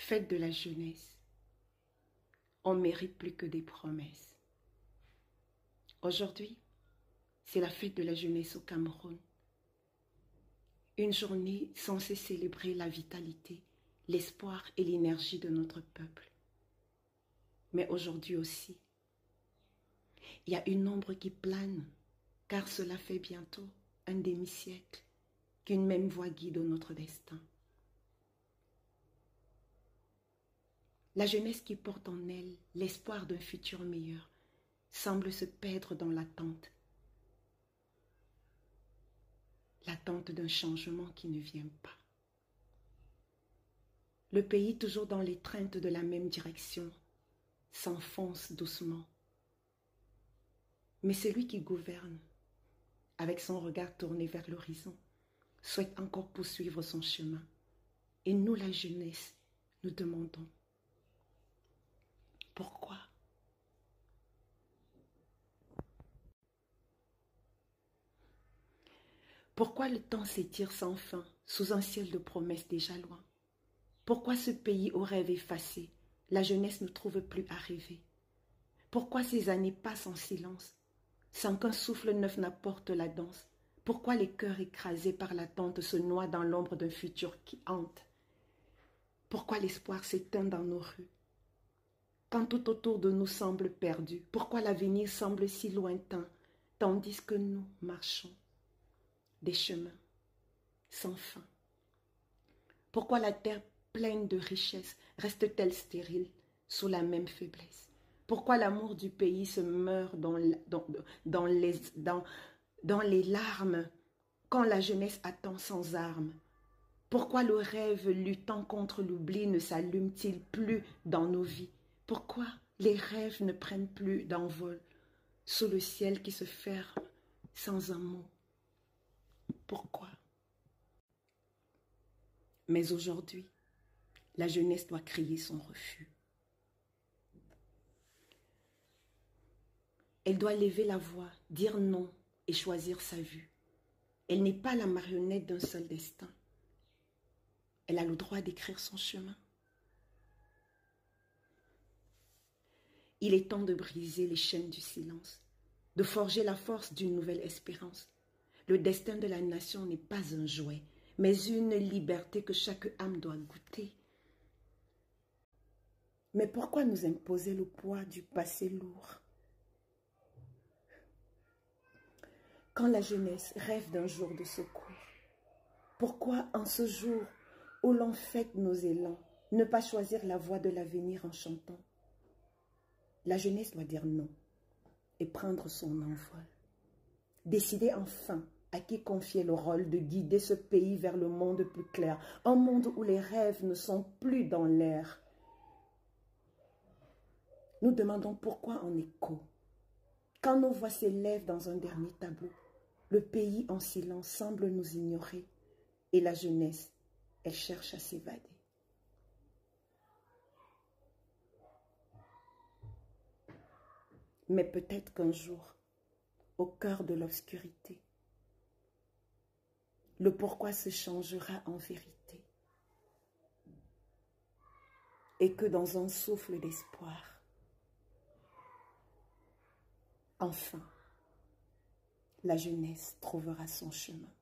Fête de la jeunesse. On mérite plus que des promesses. Aujourd'hui, c'est la fête de la jeunesse au Cameroun. Une journée censée célébrer la vitalité, l'espoir et l'énergie de notre peuple. Mais aujourd'hui aussi, il y a une ombre qui plane, car cela fait bientôt un demi-siècle qu'une même voix guide notre destin. La jeunesse qui porte en elle l'espoir d'un futur meilleur semble se perdre dans l'attente. L'attente d'un changement qui ne vient pas. Le pays, toujours dans l'étreinte de la même direction, s'enfonce doucement. Mais celui qui gouverne, avec son regard tourné vers l'horizon, souhaite encore poursuivre son chemin. Et nous, la jeunesse, nous demandons pourquoi? Pourquoi le temps s'étire sans fin sous un ciel de promesses déjà loin? Pourquoi ce pays aux rêves effacés, la jeunesse ne trouve plus à rêver? Pourquoi ces années passent en silence, sans qu'un souffle neuf n'apporte la danse? Pourquoi les cœurs écrasés par l'attente se noient dans l'ombre d'un futur qui hante? Pourquoi l'espoir s'éteint dans nos rues? Quand tout autour de nous semble perdu, pourquoi l'avenir semble si lointain, tandis que nous marchons des chemins sans fin? Pourquoi la terre pleine de richesses reste-t-elle stérile sous la même faiblesse? Pourquoi l'amour du pays se meurt dans les larmes quand la jeunesse attend sans armes? Pourquoi le rêve luttant contre l'oubli ne s'allume-t-il plus dans nos vies? Pourquoi les rêves ne prennent plus d'envol sous le ciel qui se ferme sans un mot? Pourquoi? Mais aujourd'hui, la jeunesse doit crier son refus. Elle doit lever la voix, dire non et choisir sa vue. Elle n'est pas la marionnette d'un seul destin. Elle a le droit d'écrire son chemin. Il est temps de briser les chaînes du silence, de forger la force d'une nouvelle espérance. Le destin de la nation n'est pas un jouet, mais une liberté que chaque âme doit goûter. Mais pourquoi nous imposer le poids du passé lourd? Quand la jeunesse rêve d'un jour de secours, pourquoi en ce jour où l'on fête nos élans, ne pas choisir la voie de l'avenir en chantant? La jeunesse doit dire non et prendre son envol. Décider enfin à qui confier le rôle de guider ce pays vers le monde plus clair, un monde où les rêves ne sont plus dans l'air. Nous demandons pourquoi en écho. Quand nos voix s'élèvent dans un dernier tableau, le pays en silence semble nous ignorer et la jeunesse, elle cherche à s'évader. Mais peut-être qu'un jour, au cœur de l'obscurité, le pourquoi se changera en vérité. Et que dans un souffle d'espoir, enfin, la jeunesse trouvera son chemin.